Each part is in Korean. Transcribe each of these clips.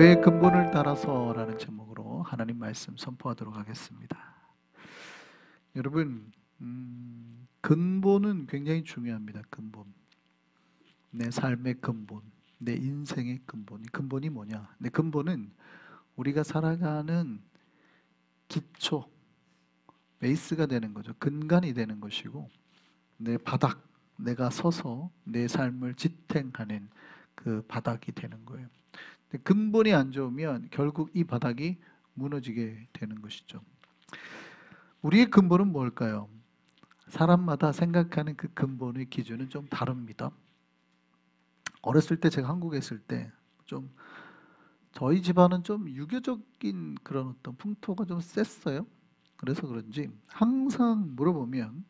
교회의 근본을 따라서 라는 제목으로 하나님 말씀 선포하도록 하겠습니다. 여러분, 근본은 굉장히 중요합니다. 근본. 내 삶의 근본, 내 인생의 근본. 이 근본이 뭐냐? 내 근본은 우리가 살아가는 기초, 베이스가 되는 거죠. 근간이 되는 것이고, 내 바닥, 내가 서서 내 삶을 지탱하는 그 바닥이 되는 거예요. 근본이 안 좋으면 결국 이 바닥이 무너지게 되는 것이죠. 우리의 근본은 뭘까요? 사람마다 생각하는 그 근본의 기준은 좀 다릅니다. 어렸을 때 제가 한국에 있을 때 좀 저희 집안은 좀 유교적인 그런 어떤 풍토가 좀 셌어요. 그래서 그런지 항상 물어보면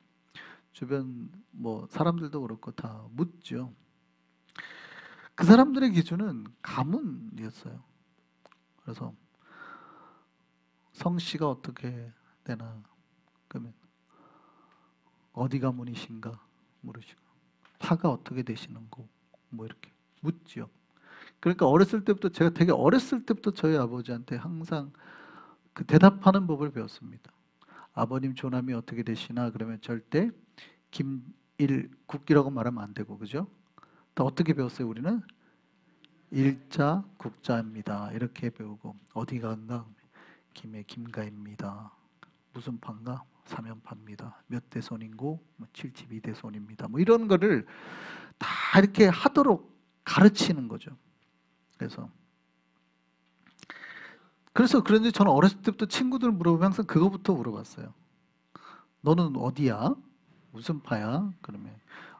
주변 뭐 사람들도 그렇고 다 묻죠. 그 사람들의 기준은 가문이었어요. 그래서 성씨가 어떻게 되나, 그러면 어디 가문이신가 물으시고, 파가 어떻게 되시는고 뭐 이렇게 묻죠. 그러니까 어렸을 때부터, 제가 되게 어렸을 때부터 저희 아버지한테 항상 그 대답하는 법을 배웠습니다. 아버님 조남이 어떻게 되시나 그러면 절대 김일국이라고 말하면 안 되고, 그죠? 또 어떻게 배웠어요? 우리는 일자 국자입니다 이렇게 배우고, 어디 간가? 김해 김가입니다. 무슨 파인가? 삼연파입니다. 몇 대손인고? 72대손입니다. 뭐 이런 거를 다 이렇게 하도록 가르치는 거죠. 그래서 그런지 저는 어렸을 때부터 친구들 물어보면 항상 그거부터 물어봤어요. 너는 어디야? 무슨 파야? 그러면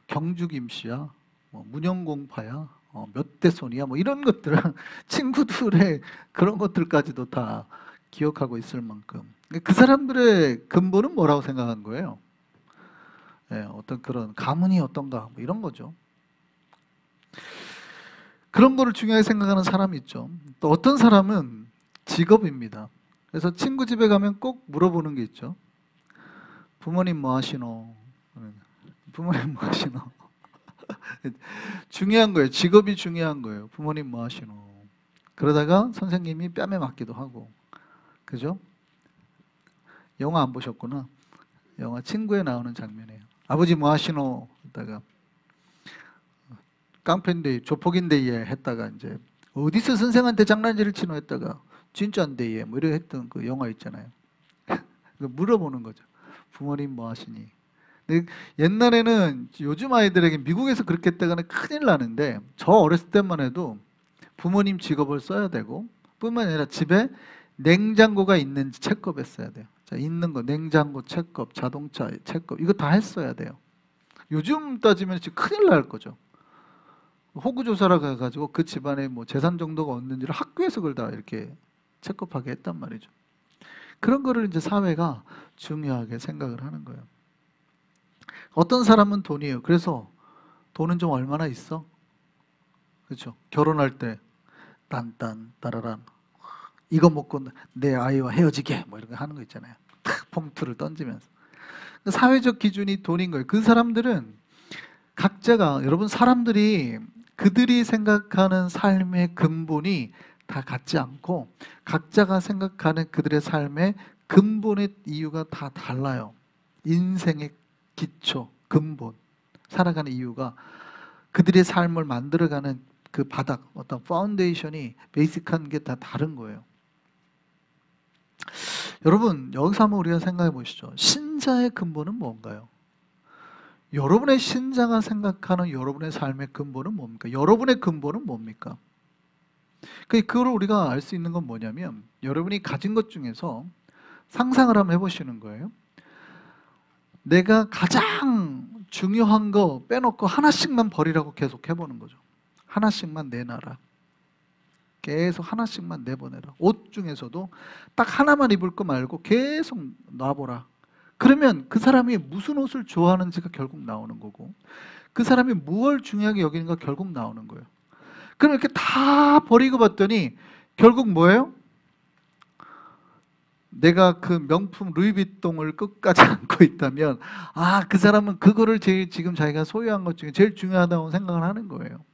경주 김씨야? 뭐 문영공파야? 몇 대손이야? 뭐 이런 것들은 친구들의 그런 것들까지도 다 기억하고 있을 만큼 그 사람들의 근본은 뭐라고 생각한 거예요? 네, 어떤 그런 가문이 어떤가 뭐 이런 거죠. 그런 거를 중요하게 생각하는 사람이 있죠. 또 어떤 사람은 직업입니다. 그래서 친구 집에 가면 꼭 물어보는 게 있죠. 부모님 뭐 하시노? 부모님 뭐 하시노? 중요한 거예요. 직업이 중요한 거예요. 부모님 뭐 하시노? 그러다가 선생님이 뺨에 맞기도 하고, 그죠? 영화 안 보셨구나. 영화 친구에 나오는 장면이에요. 아버지 뭐 하시노? 했다가 깡패인데 조폭인데 했다가 이제 어디서 선생한테 장난질을 치노 했다가 진짜인데 뭐 이래 했던 그 영화 있잖아요. 물어보는 거죠. 부모님 뭐 하시니? 근데 옛날에는, 요즘 아이들에게 미국에서 그렇게 했다가는 큰일 나는데, 저 어렸을 때만 해도 부모님 직업을 써야 되고, 뿐만 아니라 집에 냉장고가 있는지 체크업했어야 돼요. 자, 있는 거 냉장고 체크업, 자동차 체크업 이거 다 했어야 돼요. 요즘 따지면 지금 큰일 날 거죠. 호구조사라 해가지고 그 집안에 뭐 재산 정도가 없는지를 학교에서 그걸 다 이렇게 체크업하게 했단 말이죠. 그런 거를 이제 사회가 중요하게 생각을 하는 거예요. 어떤 사람은 돈이에요. 그래서 돈은 좀 얼마나 있어? 그렇죠. 결혼할 때 딴딴 따라란 이거 먹고 내 아이와 헤어지게 뭐 이런 거 하는 거 있잖아요. 탁 봉투를 던지면서. 사회적 기준이 돈인 거예요. 그 사람들은 각자가, 여러분 사람들이 그들이 생각하는 삶의 근본이 다 같지 않고 각자가 생각하는 그들의 삶의 근본의 이유가 다 달라요. 인생의 기초, 근본, 살아가는 이유가, 그들의 삶을 만들어가는 그 바닥, 어떤 파운데이션이 베이직한 게 다 다른 거예요. 여러분 여기서 한번 우리가 생각해 보시죠. 신자의 근본은 뭔가요? 여러분의 신자가 생각하는 여러분의 삶의 근본은 뭡니까? 여러분의 근본은 뭡니까? 그걸 우리가 알 수 있는 건 뭐냐면, 여러분이 가진 것 중에서 상상을 한번 해보시는 거예요. 내가 가장 중요한 거 빼놓고 하나씩만 버리라고 계속 해보는 거죠. 하나씩만 내놔라. 계속 하나씩만 내보내라. 옷 중에서도 딱 하나만 입을 거 말고 계속 놔보라. 그러면 그 사람이 무슨 옷을 좋아하는지가 결국 나오는 거고, 그 사람이 무엇을 중요하게 여기는가 결국 나오는 거예요. 그럼 이렇게 다 버리고 봤더니 결국 뭐예요? 내가 그 명품 루이비통을 끝까지 안고 있다면, 그 사람은 그거를 제일 지금 자기가 소유한 것 중에 제일 중요하다고 생각을 하는 거예요.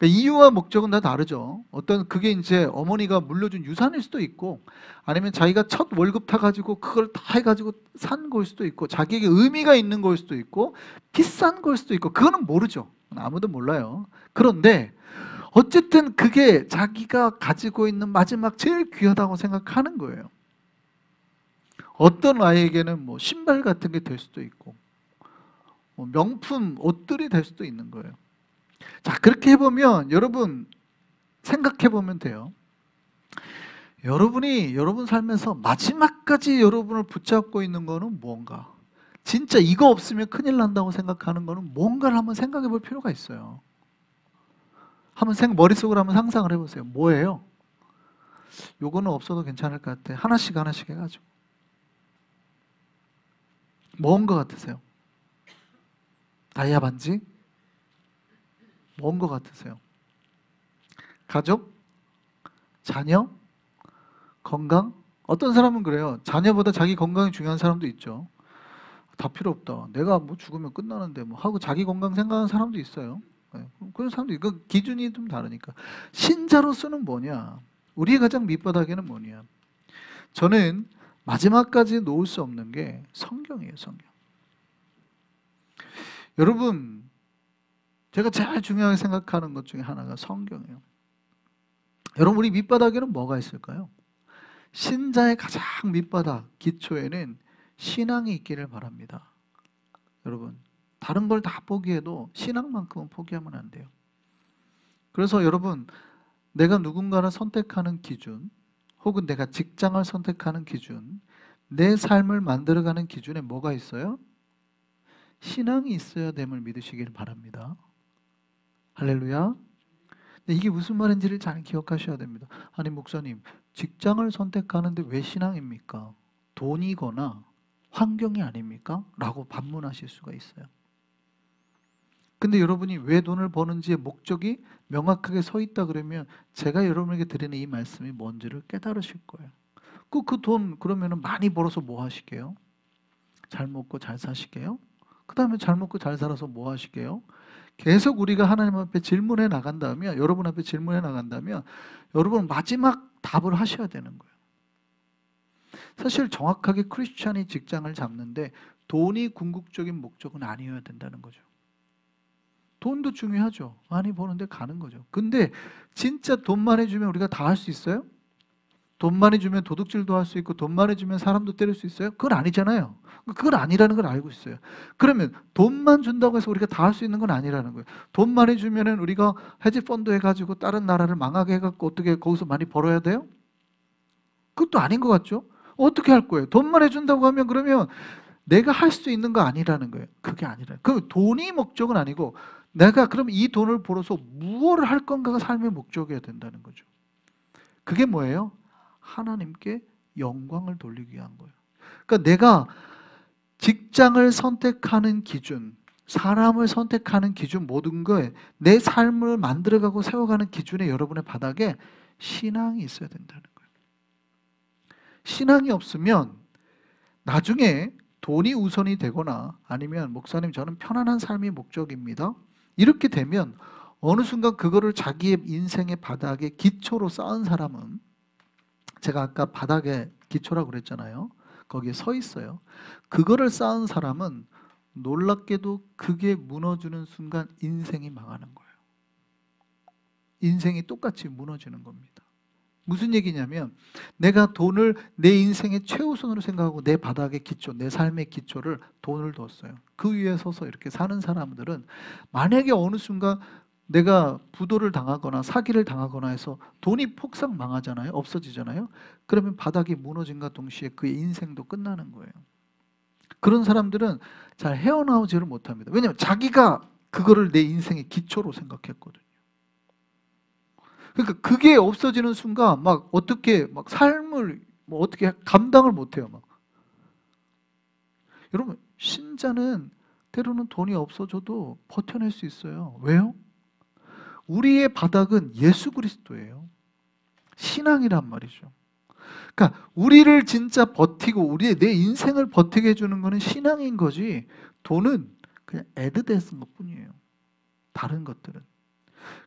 그러니까 이유와 목적은 다 다르죠. 어떤 그게 이제 어머니가 물려준 유산일 수도 있고, 아니면 자기가 첫 월급 타가지고 그걸 다 해가지고 산 거일 수도 있고, 자기에게 의미가 있는 거일 수도 있고, 비싼 거일 수도 있고, 그거는 모르죠. 아무도 몰라요. 그런데 어쨌든 그게 자기가 가지고 있는 마지막 제일 귀하다고 생각하는 거예요. 어떤 아이에게는 뭐 신발 같은 게 될 수도 있고, 뭐 명품 옷들이 될 수도 있는 거예요. 자, 그렇게 해보면 여러분 생각해보면 돼요. 여러분이 여러분 삶에서 마지막까지 여러분을 붙잡고 있는 거는 뭔가, 진짜 이거 없으면 큰일 난다고 생각하는 거는 뭔가를 한번 생각해 볼 필요가 있어요. 한번 머릿속으로 한번 상상을 해보세요. 뭐예요? 요거는 없어도 괜찮을 것 같아. 하나씩 하나씩 해가지고. 뭔 것 같으세요? 다이아 반지? 뭔 것 같으세요? 가족? 자녀? 건강? 어떤 사람은 그래요. 자녀보다 자기 건강이 중요한 사람도 있죠. 다 필요 없다. 내가 뭐 죽으면 끝나는데 뭐 하고 자기 건강 생각하는 사람도 있어요. 네. 그런 사람도 있고, 기준이 좀 다르니까. 신자로서는 뭐냐? 우리의 가장 밑바닥에는 뭐냐? 저는 마지막까지 놓을 수 없는 게 성경이에요. 성경. 여러분, 제가 제일 중요하게 생각하는 것 중에 하나가 성경이에요. 여러분, 우리 밑바닥에는 뭐가 있을까요? 신자의 가장 밑바닥 기초에는 신앙이 있기를 바랍니다. 여러분, 다른 걸 다 포기해도 신앙만큼은 포기하면 안 돼요. 그래서 여러분, 내가 누군가를 선택하는 기준, 혹은 내가 직장을 선택하는 기준, 내 삶을 만들어가는 기준에 뭐가 있어요? 신앙이 있어야 됨을 믿으시길 바랍니다. 할렐루야. 근데 이게 무슨 말인지를 잘 기억하셔야 됩니다. 아니 목사님, 직장을 선택하는데 왜 신앙입니까? 돈이거나 환경이 아닙니까? 라고 반문하실 수가 있어요. 근데 여러분이 왜 돈을 버는지의 목적이 명확하게 서 있다 그러면 제가 여러분에게 드리는 이 말씀이 뭔지를 깨달으실 거예요. 그 돈 그러면 많이 벌어서 뭐 하시게요? 잘 먹고 잘 사시게요? 그 다음에 잘 먹고 잘 살아서 뭐 하시게요? 계속 우리가 하나님 앞에 질문해 나간다면, 여러분 앞에 질문해 나간다면 여러분 마지막 답을 하셔야 되는 거예요. 사실 정확하게 크리스찬이 직장을 잡는데 돈이 궁극적인 목적은 아니어야 된다는 거죠. 돈도 중요하죠. 많이 버는데 가는 거죠. 근데 진짜 돈 많이 주면 우리가 다 할 수 있어요? 돈 많이 주면 도둑질도 할 수 있고 돈 많이 주면 사람도 때릴 수 있어요? 그건 아니잖아요. 그건 아니라는 걸 알고 있어요. 그러면 돈만 준다고 해서 우리가 다 할 수 있는 건 아니라는 거예요. 돈 많이 주면은 우리가 헤지펀드 해가지고 다른 나라를 망하게 해갖고 어떻게 거기서 많이 벌어야 돼요? 그것도 아닌 것 같죠? 어떻게 할 거예요? 돈 많이 준다고 하면 그러면 내가 할 수 있는 거 아니라는 거예요. 그게 아니라. 그 돈이 목적은 아니고 내가 그럼 이 돈을 벌어서 무엇을 할 건가가 삶의 목적이어야 된다는 거죠. 그게 뭐예요? 하나님께 영광을 돌리기 위한 거예요. 그러니까 내가 직장을 선택하는 기준, 사람을 선택하는 기준, 모든 거에 내 삶을 만들어가고 세워가는 기준에 여러분의 바닥에 신앙이 있어야 된다는 거예요. 신앙이 없으면 나중에 돈이 우선이 되거나 아니면 목사님 저는 편안한 삶이 목적입니다. 이렇게 되면 어느 순간 그거를 자기의 인생의 바닥에 기초로 쌓은 사람은, 제가 아까 바닥에 기초라고 그랬잖아요. 거기에 서 있어요. 그거를 쌓은 사람은 놀랍게도 그게 무너지는 순간 인생이 망하는 거예요. 인생이 똑같이 무너지는 겁니다. 무슨 얘기냐면 내가 돈을 내 인생의 최우선으로 생각하고 내 바닥의 기초, 내 삶의 기초를 돈을 뒀어요. 그 위에 서서 이렇게 사는 사람들은 만약에 어느 순간 내가 부도를 당하거나 사기를 당하거나 해서 돈이 폭삭 망하잖아요. 없어지잖아요. 그러면 바닥이 무너진과 동시에 그의 인생도 끝나는 거예요. 그런 사람들은 잘 헤어나오지를 못합니다. 왜냐하면 자기가 그거를 내 인생의 기초로 생각했거든요. 그러니까 그게 없어지는 순간 막 어떻게 막 삶을 뭐 어떻게 감당을 못해요. 막. 여러분 신자는 때로는 돈이 없어져도 버텨낼 수 있어요. 왜요? 우리의 바닥은 예수 그리스도예요. 신앙이란 말이죠. 그러니까 우리를 진짜 버티고 우리의 내 인생을 버티게 해주는 것은 신앙인 거지 돈은 그냥 애드댄스인 것뿐이에요. 다른 것들은.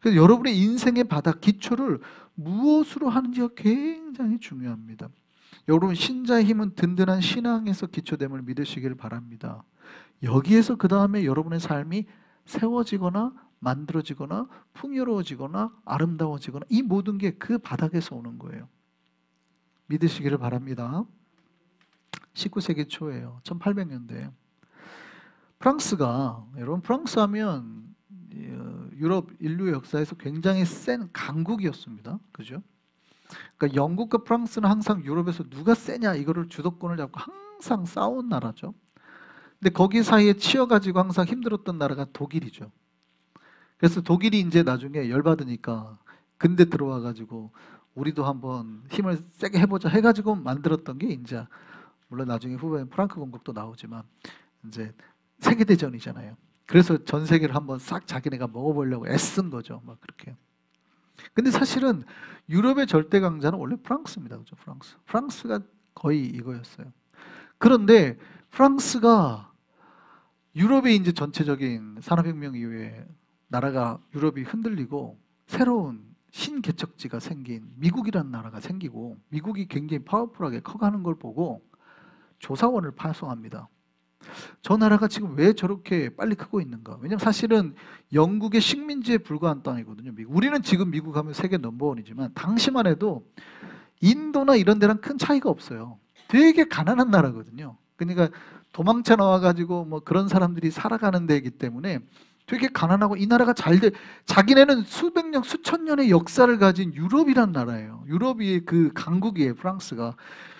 그래서 여러분의 인생의 바닥, 기초를 무엇으로 하는지가 굉장히 중요합니다. 여러분 신자의 힘은 든든한 신앙에서 기초됨을 믿으시길 바랍니다. 여기에서 그 다음에 여러분의 삶이 세워지거나 만들어지거나 풍요로워지거나 아름다워지거나 이 모든 게 그 바닥에서 오는 거예요. 믿으시기를 바랍니다. 19세기 초예요. 1800년대. 프랑스가, 여러분 프랑스 하면 유럽 인류 역사에서 굉장히 센 강국이었습니다. 그죠? 그러니까 영국과 프랑스는 항상 유럽에서 누가 세냐 이거를 주도권을 잡고 항상 싸운 나라죠. 근데 거기 사이에 치여가지고 항상 힘들었던 나라가 독일이죠. 그래서 독일이 이제 나중에 열받으니까 근대 들어와가지고 우리도 한번 힘을 세게 해보자 해가지고 만들었던 게 이제 물론 나중에 후배인 프랑크 공국도 나오지만 이제 세계대전이잖아요. 그래서 전 세계를 한번 싹 자기네가 먹어보려고 애쓴 거죠. 막 그렇게. 근데 사실은 유럽의 절대 강자는 원래 프랑스입니다. 그죠? 프랑스가 거의 이거였어요. 그런데 프랑스가 유럽의 이제 전체적인 산업혁명 이후에 나라가 유럽이 흔들리고 새로운 신개척지가 생긴 미국이라는 나라가 생기고 미국이 굉장히 파워풀하게 커가는 걸 보고 조사원을 파송합니다. 저 나라가 지금 왜 저렇게 빨리 크고 있는가? 왜냐면 사실은 영국의 식민지에 불과한 땅이거든요. 미국. 우리는 지금 미국 하면 세계 넘버원이지만 당시만 해도 인도나 이런 데랑 큰 차이가 없어요. 되게 가난한 나라거든요. 그러니까 도망쳐 나와가지고 뭐 그런 사람들이 살아가는 데이기 때문에 되게 가난하고 이 나라가 자기네는 수백 년, 수천 년의 역사를 가진 유럽이란 나라예요. 유럽이 그 강국이에요, 프랑스가.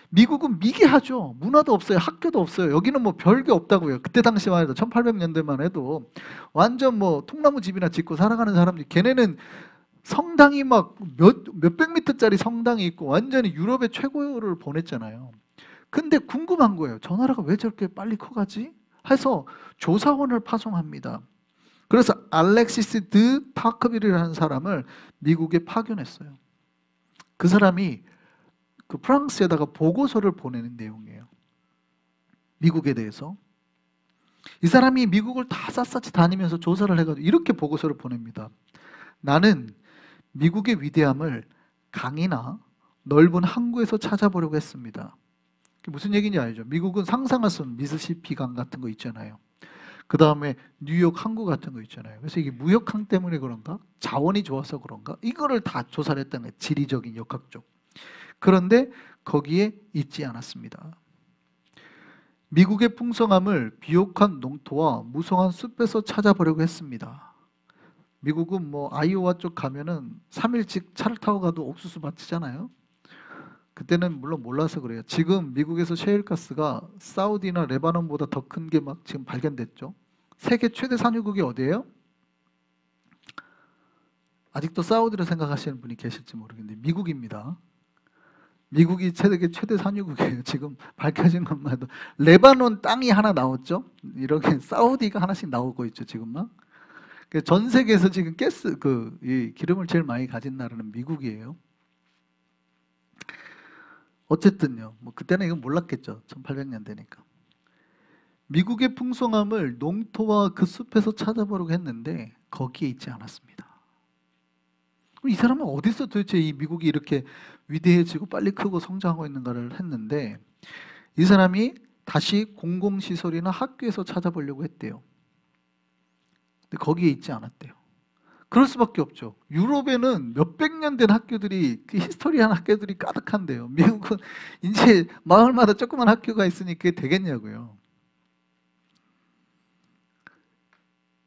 미국은 미개하죠. 문화도 없어요. 학교도 없어요. 여기는 뭐 별게 없다고요. 그때 당시만 해도 1800년대만 해도 완전 뭐 통나무 집이나 짓고 살아가는 사람들이 걔네는 성당이 막 몇백 미터짜리 성당이 있고 완전히 유럽의 최고를 보냈잖아요. 근데 궁금한 거예요. 저 나라가 왜 저렇게 빨리 커가지? 해서 조사원을 파송합니다. 그래서 알렉시스 드 타크빌이라는 사람을 미국에 파견했어요. 그 사람이 그 프랑스에다가 보고서를 보내는 내용이에요. 미국에 대해서. 이 사람이 미국을 다 샅샅이 다니면서 조사를 해가지고 이렇게 보고서를 보냅니다. 나는 미국의 위대함을 강이나 넓은 항구에서 찾아보려고 했습니다. 그게 무슨 얘기인지 알죠? 미국은 상상할 수 없는 미시시피 강 같은 거 있잖아요. 그 다음에 뉴욕 항구 같은 거 있잖아요. 그래서 이게 무역항 때문에 그런가? 자원이 좋아서 그런가? 이거를 다 조사를 했다는 거예요. 지리적인 역학적. 그런데 거기에 있지 않았습니다. 미국의 풍성함을 비옥한 농토와 무성한 숲에서 찾아보려고 했습니다. 미국은 뭐 아이오와 쪽 가면은 3일씩 차를 타고 가도 옥수수 밭이잖아요. 그때는 물론 몰라서 그래요. 지금 미국에서 셰일가스가 사우디나 레바논보다 더 큰 게 막 지금 발견됐죠. 세계 최대 산유국이 어디예요? 아직도 사우디로 생각하시는 분이 계실지 모르겠는데 미국입니다. 미국이 세계 최대 산유국이에요. 지금 밝혀진 것만 해도 레바논 땅이 하나 나왔죠. 이렇게 사우디가 하나씩 나오고 있죠. 지금 막. 전 세계에서 지금 가스 이 기름을 제일 많이 가진 나라는 미국이에요. 어쨌든요. 뭐 그때는 이건 몰랐겠죠. 1800년대니까. 미국의 풍성함을 농토와 그 숲에서 찾아보려고 했는데 거기에 있지 않았습니다. 그럼 이 사람은 어디서 도대체 이 미국이 이렇게 위대해지고 빨리 크고 성장하고 있는가를 했는데 이 사람이 다시 공공시설이나 학교에서 찾아보려고 했대요. 근데 거기에 있지 않았대요. 그럴 수밖에 없죠. 유럽에는 몇백 년 된 학교들이 그 히스토리한 학교들이 가득한데요. 미국은 이제 마을마다 조그만 학교가 있으니 그게 되겠냐고요.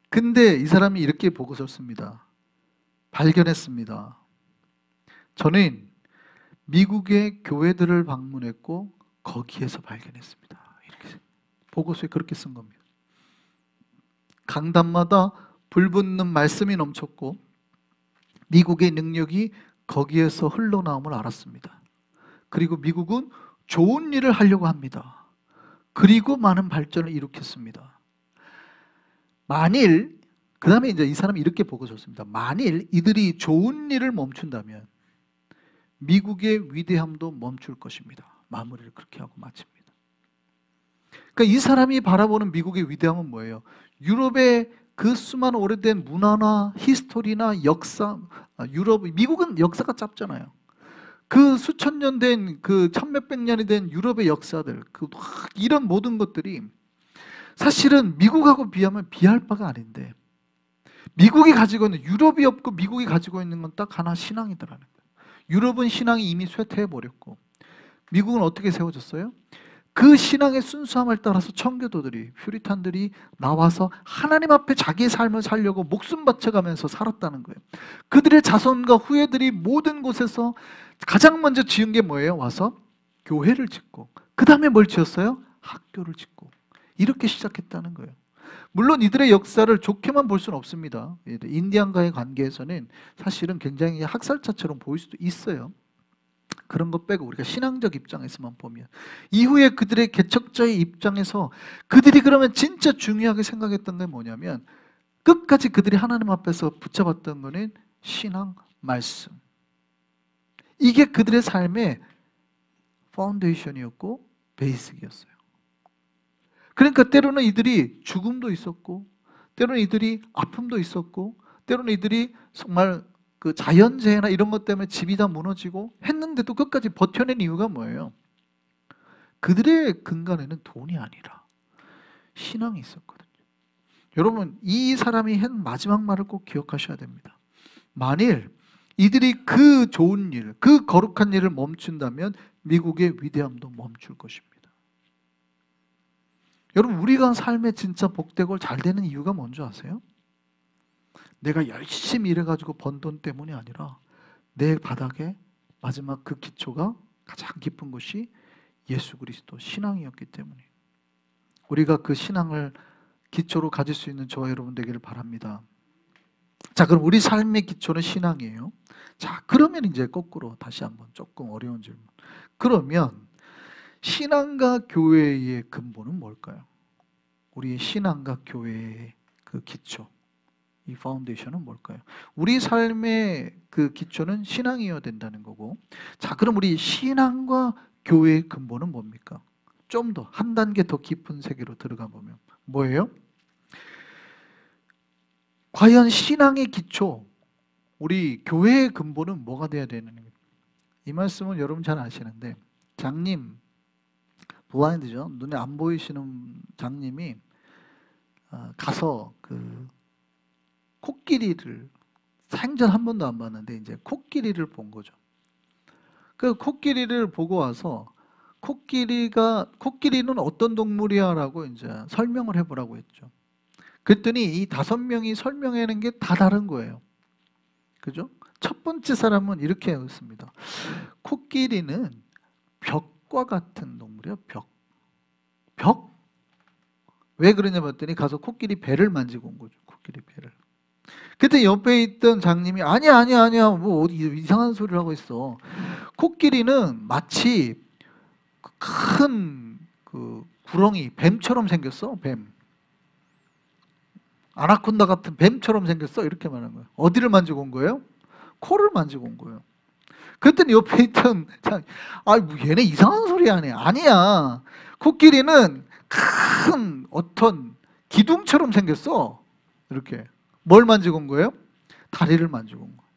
근데 이 사람이 이렇게 보고서 씁니다. 발견했습니다. 저는 미국의 교회들을 방문했고 거기에서 발견했습니다. 이렇게 보고서에 그렇게 쓴 겁니다. 강단마다 불붙는 말씀이 넘쳤고 미국의 능력이 거기에서 흘러나옴을 알았습니다. 그리고 미국은 좋은 일을 하려고 합니다. 그리고 많은 발전을 일으켰습니다. 만일 그 다음에 이제 이 사람이 이렇게 보고서 씁니다. 만일 이들이 좋은 일을 멈춘다면 미국의 위대함도 멈출 것입니다. 마무리를 그렇게 하고 마칩니다. 그러니까 이 사람이 바라보는 미국의 위대함은 뭐예요? 유럽의 그 수많은 오래된 문화나 히스토리나 역사, 유럽, 미국은 역사가 짧잖아요. 그 수천 년 된, 그 천몇백 년이 된 유럽의 역사들, 이런 모든 것들이 사실은 미국하고 비하면 비할 바가 아닌데, 미국이 가지고 있는, 유럽이 없고 미국이 가지고 있는 건 딱 하나, 신앙이더라는 거예요. 유럽은 신앙이 이미 쇠퇴해버렸고, 미국은 어떻게 세워졌어요? 그 신앙의 순수함을 따라서 청교도들이, 퓨리탄들이 나와서 하나님 앞에 자기의 삶을 살려고 목숨 바쳐가면서 살았다는 거예요. 그들의 자손과 후예들이 모든 곳에서 가장 먼저 지은 게 뭐예요? 와서 교회를 짓고, 그 다음에 뭘 지었어요? 학교를 짓고. 이렇게 시작했다는 거예요. 물론 이들의 역사를 좋게만 볼 수는 없습니다. 인디안과의 관계에서는 사실은 굉장히 학살자처럼 보일 수도 있어요. 그런 것 빼고 우리가 신앙적 입장에서만 보면, 이후에 그들의 개척자의 입장에서 그들이 그러면 진짜 중요하게 생각했던 게 뭐냐면, 끝까지 그들이 하나님 앞에서 붙잡았던 거는 신앙, 말씀. 이게 그들의 삶의 파운데이션이었고 베이직이었어요. 그러니까 때로는 이들이 죽음도 있었고, 때로는 이들이 아픔도 있었고, 때로는 이들이 정말 그 자연재해나 이런 것 때문에 집이 다 무너지고 했는데도 끝까지 버텨낸 이유가 뭐예요? 그들의 근간에는 돈이 아니라 신앙이 있었거든요. 여러분, 이 사람이 한 마지막 말을 꼭 기억하셔야 됩니다. 만일 이들이 그 좋은 일, 그 거룩한 일을 멈춘다면 미국의 위대함도 멈출 것입니다. 여러분, 우리가 삶에 진짜 복되고 잘 되는 이유가 뭔지 아세요? 내가 열심히 일해가지고 번 돈 때문이 아니라 내 바닥에 마지막 그 기초가 가장 깊은 것이 예수 그리스도 신앙이었기 때문에, 우리가 그 신앙을 기초로 가질 수 있는 저와 여러분 되기를 바랍니다. 자, 그럼 우리 삶의 기초는 신앙이에요. 자, 그러면 이제 거꾸로 다시 한번 조금 어려운 질문. 그러면 신앙과 교회의 근본은 뭘까요? 우리의 신앙과 교회의 그 기초, 이 파운데이션은 뭘까요? 우리 삶의 그 기초는 신앙이어야 된다는 거고, 자, 그럼 우리 신앙과 교회의 근본은 뭡니까? 좀 더 한 단계 더 깊은 세계로 들어가 보면 뭐예요? 과연 신앙의 기초, 우리 교회의 근본은 뭐가 돼야 되는 거예요? 이 말씀은 여러분 잘 아시는데, 장님, 블라인드죠. 눈에 안 보이시는 장님이 가서 그 코끼리를 생전 한 번도 안 봤는데 이제 코끼리를 본 거죠. 그 코끼리를 보고 와서 코끼리는 어떤 동물이야라고 이제 설명을 해보라고 했죠. 그랬더니 이 5명이 설명하는 게 다 다른 거예요. 그죠? 첫 번째 사람은 이렇게 했습니다. 코끼리는 벽과 같은 동물이야, 벽. 벽? 왜 그러냐 봤더니 가서 코끼리 배를 만지고 온 거죠. 코끼리 배를. 그때 옆에 있던 장님이 아니야 뭐 어디 이상한 소리를 하고 있어. 코끼리는 마치 큰 그 구렁이, 뱀처럼 생겼어. 뱀. 아나콘다 같은 뱀처럼 생겼어. 이렇게 말하는 거예요. 어디를 만지고 온 거예요? 코를 만지고 온 거예요. 그랬더니 옆에 있던 장, 뭐 얘네 이상한 소리 하네. 아니야. 코끼리는 큰 어떤 기둥처럼 생겼어. 이렇게. 뭘 만지고 온 거예요? 다리를 만지고 온 거예요.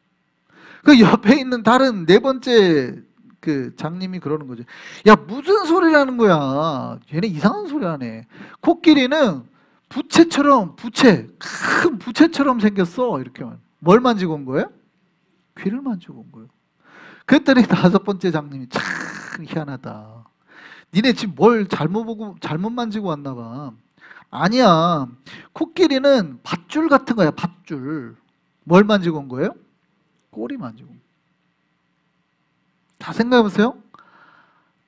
그 옆에 있는 다른 네 번째 그 장님이 그러는 거죠. 야, 무슨 소리를 하는 거야? 얘네 이상한 소리 하네. 코끼리는 큰 부채처럼 생겼어. 이렇게. 뭘 만지고 온 거예요? 귀를 만지고 온 거예요. 그랬더니 5번째 장님이 참 희한하다. 니네 지금 뭘 잘못 만지고 왔나 봐. 아니야. 코끼리는 밧줄 같은 거야, 밧줄. 뭘 만지고 온 거예요? 꼬리 만지고 온 거예요. 다 생각해보세요.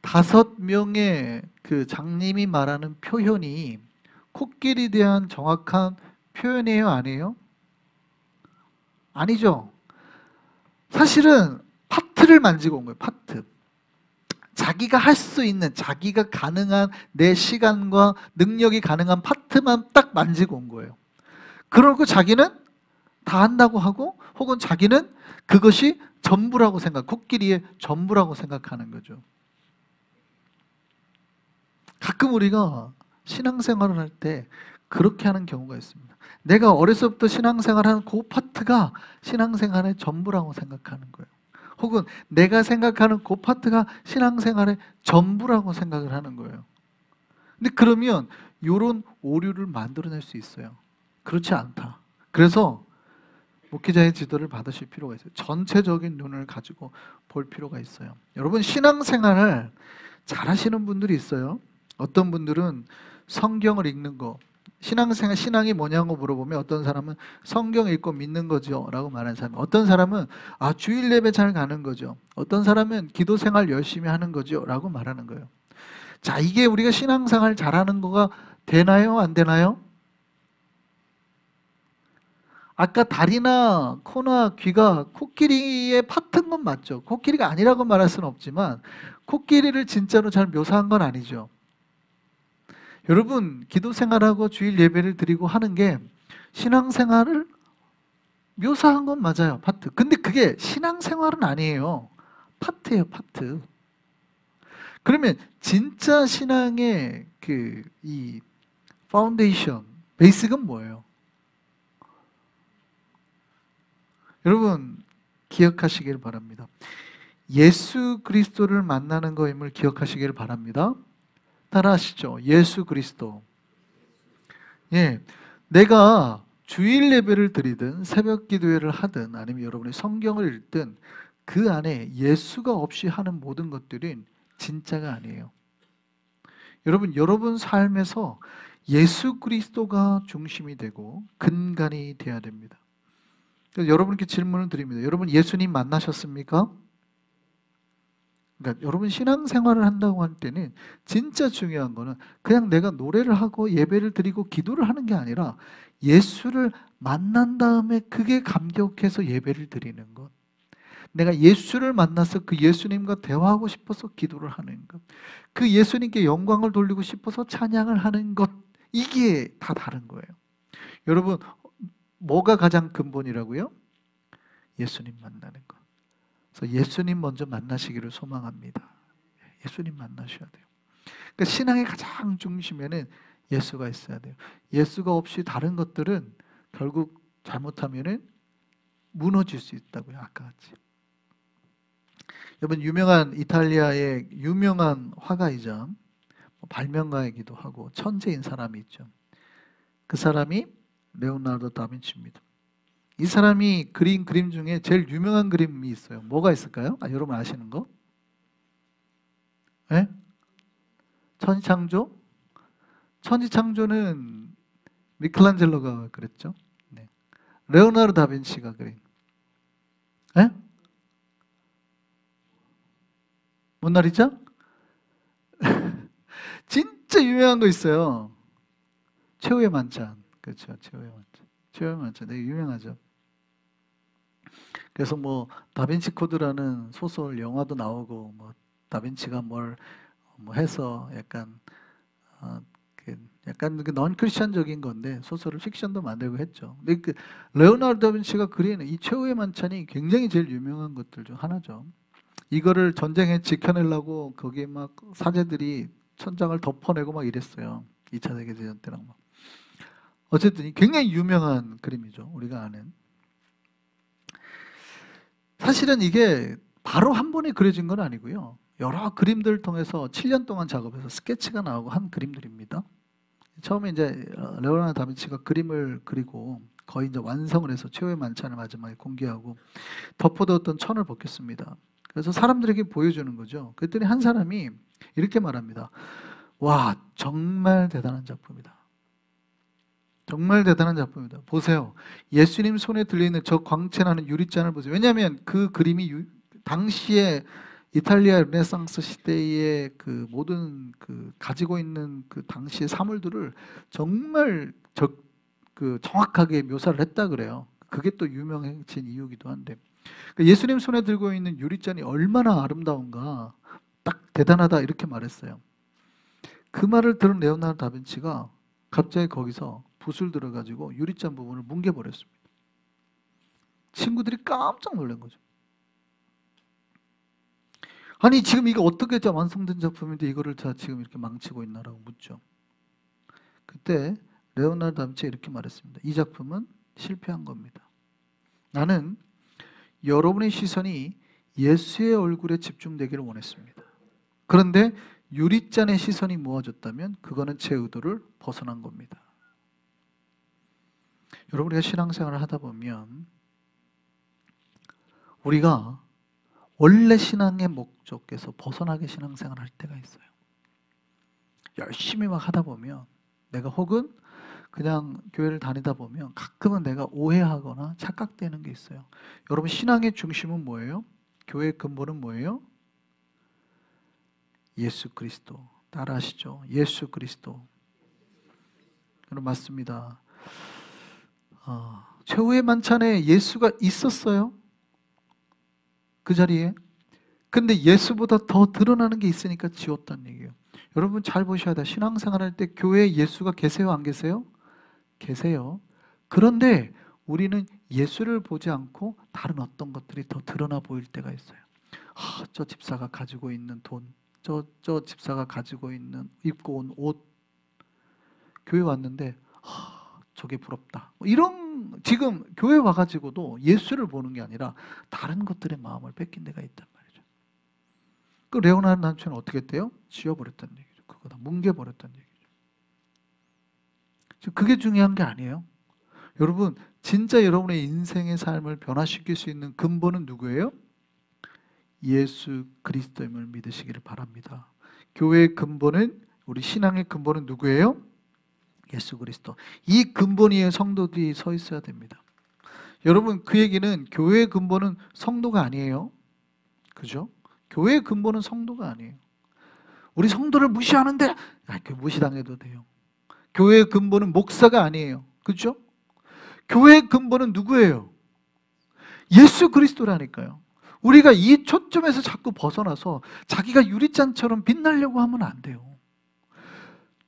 5명의 그 장님이 말하는 표현이 코끼리에 대한 정확한 표현이에요, 아니에요? 아니죠. 사실은 파트를 만지고 온 거예요, 파트. 자기가 할 수 있는, 자기가 가능한, 내 시간과 능력이 가능한 파트만 딱 만지고 온 거예요. 그러고 자기는 다 한다고 하고, 혹은 자기는 그것이 전부라고 코끼리의 전부라고 생각하는 거죠. 가끔 우리가 신앙생활을 할 때 그렇게 하는 경우가 있습니다. 내가 어려서부터 신앙생활하는 그 파트가 신앙생활의 전부라고 생각하는 거예요. 혹은 내가 생각하는 그 파트가 신앙생활의 전부라고 생각을 하는 거예요. 근데 그러면 이런 오류를 만들어낼 수 있어요. 그렇지 않다. 그래서 목회자의 지도를 받으실 필요가 있어요. 전체적인 눈을 가지고 볼 필요가 있어요. 여러분, 신앙생활을 잘 하시는 분들이 있어요. 어떤 분들은 성경을 읽는 거, 신앙생활, 신앙이 뭐냐고 물어보면 어떤 사람은 성경 읽고 믿는 거죠 라고 말하는 사람, 어떤 사람은 주일 예배 잘 가는 거죠, 어떤 사람은 기도 생활 열심히 하는 거죠 라고 말하는 거예요. 자, 이게 우리가 신앙생활 잘하는 거가 되나요? 안 되나요? 아까 다리나 코나 귀가 코끼리의 파트인 건 맞죠. 코끼리가 아니라고 말할 수는 없지만 코끼리를 진짜로 잘 묘사한 건 아니죠. 여러분, 기도 생활하고 주일 예배를 드리고 하는 게 신앙생활을 묘사한 건 맞아요. 파트. 근데 그게 신앙생활은 아니에요. 파트예요, 파트. 그러면 진짜 신앙의 이 파운데이션, 베이스는 뭐예요? 여러분, 기억하시길 바랍니다. 예수 그리스도를 만나는 거임을 기억하시길 바랍니다. 따라하시죠. 예수 그리스도. 예, 내가 주일 예배를 드리든 새벽 기도회를 하든 아니면 여러분이 성경을 읽든 그 안에 예수가 없이 하는 모든 것들은 진짜가 아니에요. 여러분 삶에서 예수 그리스도가 중심이 되고 근간이 되어야 됩니다. 그래서 여러분께 질문을 드립니다. 여러분, 예수님 만나셨습니까? 그러니까 여러분, 신앙생활을 한다고 할 때는 진짜 중요한 거는 그냥 내가 노래를 하고 예배를 드리고 기도를 하는 게 아니라 예수를 만난 다음에 그게 감격해서 예배를 드리는 것, 내가 예수를 만나서 그 예수님과 대화하고 싶어서 기도를 하는 것, 그 예수님께 영광을 돌리고 싶어서 찬양을 하는 것, 이게 다 다른 거예요. 여러분, 뭐가 가장 근본이라고요? 예수님 만나는 것. 그래서 예수님 먼저 만나시기를 소망합니다. 예수님 만나셔야 돼요. 그러니까 신앙의 가장 중심에는 예수가 있어야 돼요. 예수가 없이 다른 것들은 결국 잘못하면은 무너질 수 있다고요. 아까 같이. 여러분, 유명한 이탈리아의 유명한 화가이자 발명가이기도 하고 천재인 사람이 있죠. 그 사람이 레오나르도 다빈치입니다. 이 사람이 그린 그림 중에 제일 유명한 그림이 있어요. 뭐가 있을까요? 여러분 아시는 거? 네? 천지창조? 천지창조는 미켈란젤로가 그랬죠. 네. 레오나르도 다빈치가 그린. 네? 모나리자? 진짜 유명한 거 있어요. 최후의 만찬. 그렇죠. 최후의 만찬. 최후의 만찬 되게 유명하죠. 그래서 뭐 다빈치 코드라는 소설 영화도 나오고, 뭐 다빈치가 뭘 뭐 해서 약간 약간 넌 크리스천적인 건데 소설을 픽션도 만들고 했죠. 근데 그 레오나르도 다빈치가 그리는 이 최후의 만찬이 굉장히 제일 유명한 것들 중 하나죠. 이거를 전쟁에 지켜내려고 거기에 막 사제들이 천장을 덮어내고 막 이랬어요. 2차 세계대전 때랑 막. 어쨌든 굉장히 유명한 그림이죠. 우리가 아는. 사실은 이게 바로 한 번에 그려진 건 아니고요. 여러 그림들을 통해서 7년 동안 작업해서 스케치가 나오고 한 그림들입니다. 처음에 이제 레오나르도 다빈치가 그림을 그리고 거의 이제 완성을 해서 최후의 만찬을 마지막에 공개하고 덮어두었던 천을 벗겼습니다. 그래서 사람들에게 보여주는 거죠. 그랬더니 한 사람이 이렇게 말합니다. 와, 정말 대단한 작품이다. 정말 대단한 작품이다. 보세요. 예수님 손에 들려있는 저 광채나는 유리잔을 보세요. 왜냐하면 그 그림이 당시에 이탈리아 르네상스 시대의 그 모든 가지고 있는 그 당시의 사물들을 정말 정확하게 묘사를 했다 그래요. 그게 또 유명해진 이유기도 한데, 그러니까 예수님 손에 들고 있는 유리잔이 얼마나 아름다운가, 딱 대단하다 이렇게 말했어요. 그 말을 들은 레오나르도 다빈치가 갑자기 거기서 붓을 들어가지고 유리잔 부분을 뭉개버렸습니다. 친구들이 깜짝 놀란 거죠. 아니, 지금 이거 어떻게 완성된 작품인데 이거를 다 지금 이렇게 망치고 있나라고 묻죠. 그때 레오나르도 다빈치가 이렇게 말했습니다. 이 작품은 실패한 겁니다. 나는 여러분의 시선이 예수의 얼굴에 집중되기를 원했습니다. 그런데 유리잔의 시선이 모아졌다면 그거는 제 의도를 벗어난 겁니다. 여러분, 우리가 신앙생활을 하다 보면 우리가 원래 신앙의 목적에서 벗어나게 신앙생활을 할 때가 있어요. 열심히 막 하다 보면 내가 혹은 그냥 교회를 다니다 보면 가끔은 내가 오해하거나 착각되는 게 있어요. 여러분, 신앙의 중심은 뭐예요? 교회의 근본은 뭐예요? 예수 그리스도. 따라하시죠. 예수 그리스도. 여러분, 맞습니다. 최후의 만찬에 예수가 있었어요. 그 자리에. 근데 예수보다 더 드러나는 게 있으니까 지웠다는 얘기예요. 여러분 잘 보셔야 돼요. 신앙생활 할 때 교회에 예수가 계세요, 안 계세요? 계세요. 그런데 우리는 예수를 보지 않고 다른 어떤 것들이 더 드러나 보일 때가 있어요. 저 집사가 가지고 있는 돈, 저 집사가 가지고 있는 입고 온 옷, 교회 왔는데 저게 부럽다. 이런, 지금 교회 와가지고도 예수를 보는 게 아니라 다른 것들의 마음을 뺏긴 데가 있단 말이죠. 그 레오나르도 다빈치는 어떻게 했대요? 지워버렸다는 얘기죠. 그거 다 뭉개버렸다는 얘기죠. 그게 중요한 게 아니에요. 여러분, 진짜 여러분의 인생의 삶을 변화시킬 수 있는 근본은 누구예요? 예수 그리스도임을 믿으시기를 바랍니다. 교회의 근본은, 우리 신앙의 근본은 누구예요? 예수 그리스도. 이 근본 위에 성도들이 서 있어야 됩니다. 여러분, 그 얘기는 교회의 근본은 성도가 아니에요. 그죠? 교회의 근본은 성도가 아니에요. 우리 성도를 무시하는데 무시당해도 돼요. 교회의 근본은 목사가 아니에요. 그죠? 교회의 근본은 누구예요? 예수 그리스도라니까요. 우리가 이 초점에서 자꾸 벗어나서 자기가 유리잔처럼 빛나려고 하면 안 돼요.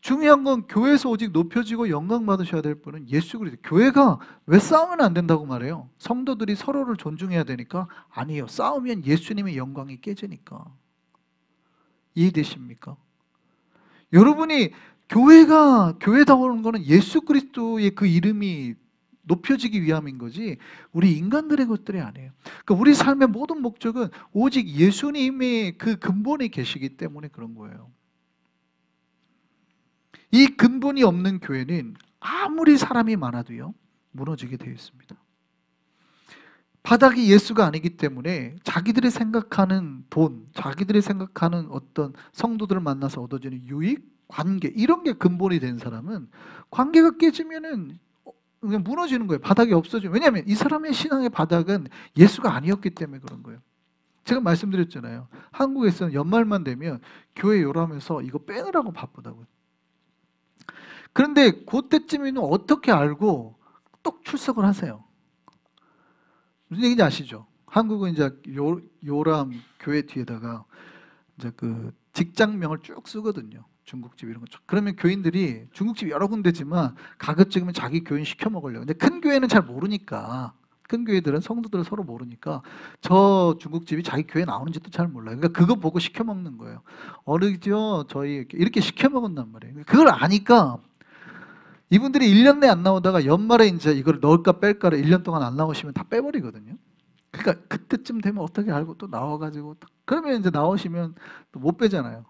중요한 건 교회에서 오직 높여지고 영광 받으셔야 될 분은 예수 그리스도. 교회가 왜 싸우면 안 된다고 말해요? 성도들이 서로를 존중해야 되니까? 아니에요. 싸우면 예수님의 영광이 깨지니까. 이해되십니까? 여러분이 교회가 교회다우는 거는 예수 그리스도의 그 이름이 높여지기 위함인 거지 우리 인간들의 것들이 아니에요. 그러니까 우리 삶의 모든 목적은 오직 예수님의 그 근본에 계시기 때문에 그런 거예요. 이 근본이 없는 교회는 아무리 사람이 많아도요 무너지게 되어 있습니다. 바닥이 예수가 아니기 때문에 자기들이 생각하는 돈, 자기들이 생각하는 어떤 성도들을 만나서 얻어지는 유익, 관계, 이런 게 근본이 된 사람은 관계가 깨지면은 그냥 무너지는 거예요. 바닥이 없어지면. 왜냐하면 이 사람의 신앙의 바닥은 예수가 아니었기 때문에 그런 거예요. 제가 말씀드렸잖아요. 한국에서는 연말만 되면 교회 요람해서 이거 빼느라고 바쁘다고요. 그런데 그때쯤에는 어떻게 알고 똑 출석을 하세요? 무슨 얘기인지 아시죠? 한국은 이제 요람 교회 뒤에다가 이제 그 직장명을 쭉 쓰거든요. 중국집 이런 거. 그러면 교인들이 중국집 여러 군데지만 가급적이면 자기 교인 시켜 먹으려고. 근데 큰 교회는 잘 모르니까, 큰 교회들은 성도들을 서로 모르니까 저 중국집이 자기 교회 나오는지도 잘 몰라요. 그러니까 그거 보고 시켜 먹는 거예요. 어르죠, 저희 이렇게 시켜 먹었단 말이에요. 그걸 아니까 이분들이 1년 내에 안 나오다가 연말에 이제 이걸 넣을까 뺄까를 1년 동안 안 나오시면 다 빼버리거든요. 그러니까 그때쯤 되면 어떻게 알고 또 나와가지고 그러면 이제 나오시면 또 못 빼잖아요.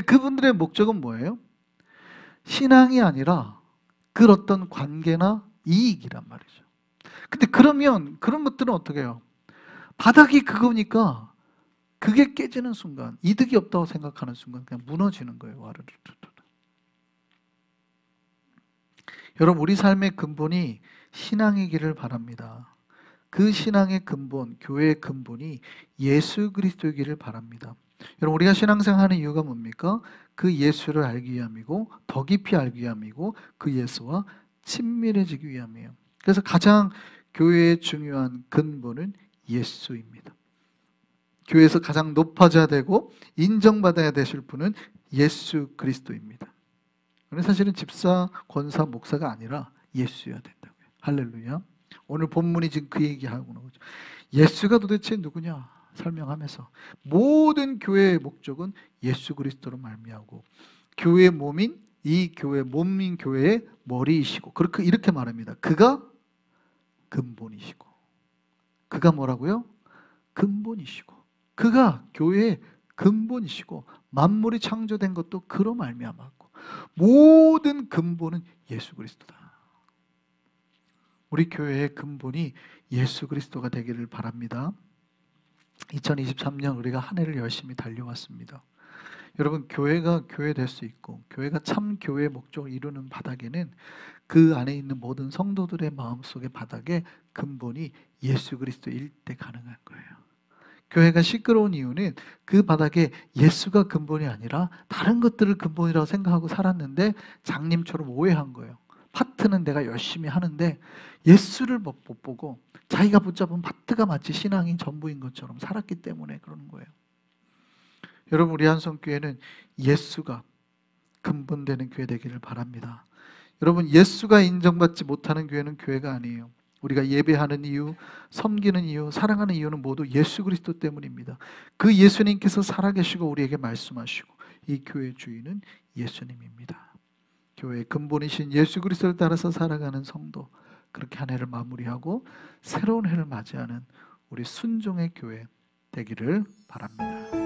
그분들의 목적은 뭐예요? 신앙이 아니라 그 어떤 관계나 이익이란 말이죠. 근데 그러면 그런 것들은 어떻게 해요? 바닥이 그거니까 그게 깨지는 순간, 이득이 없다고 생각하는 순간 그냥 무너지는 거예요. 와르르. 여러분, 우리 삶의 근본이 신앙이기를 바랍니다. 그 신앙의 근본, 교회의 근본이 예수 그리스도이기를 바랍니다. 여러분, 우리가 신앙생활하는 이유가 뭡니까? 그 예수를 알기 위함이고 더 깊이 알기 위함이고 그 예수와 친밀해지기 위함이에요. 그래서 가장 교회의 중요한 근본은 예수입니다. 교회에서 가장 높아져야 되고 인정받아야 되실 분은 예수 그리스도입니다. 사실은 집사, 권사, 목사가 아니라 예수여야 된다고요. 할렐루야. 오늘 본문이 지금 그 얘기하고 있는 거죠. 예수가 도대체 누구냐 설명하면서 모든 교회의 목적은 예수 그리스도로 말미암고 교회의 몸인 이 교회 몸인 교회의 머리이시고 그렇게 이렇게 말합니다. 그가 근본이시고. 그가 뭐라고요? 근본이시고. 그가 교회의 근본이시고 만물이 창조된 것도 그로 말미암았고 모든 근본은 예수 그리스도다. 우리 교회의 근본이 예수 그리스도가 되기를 바랍니다. 2023년 우리가 한 해를 열심히 달려왔습니다. 여러분, 교회가 교회 될 수 있고 교회가 참 교회의 목적을 이루는 바닥에는 그 안에 있는 모든 성도들의 마음속의 바닥에 근본이 예수 그리스도일 때 가능한 거예요. 교회가 시끄러운 이유는 그 바닥에 예수가 근본이 아니라 다른 것들을 근본이라고 생각하고 살았는데 장님처럼 오해한 거예요. 파트는 내가 열심히 하는데 예수를 못 보고 자기가 붙잡은 파트가 마치 신앙이 전부인 것처럼 살았기 때문에 그러는 거예요. 여러분, 우리 한성교회는 예수가 근본되는 교회 되기를 바랍니다. 여러분, 예수가 인정받지 못하는 교회는 교회가 아니에요. 우리가 예배하는 이유, 섬기는 이유, 사랑하는 이유는 모두 예수 그리스도 때문입니다. 그 예수님께서 살아계시고 우리에게 말씀하시고 이 교회의 주인은 예수님입니다. 교회의 근본이신 예수 그리스도를 따라서 살아가는 성도, 그렇게 한 해를 마무리하고 새로운 해를 맞이하는 우리 순종의 교회 되기를 바랍니다.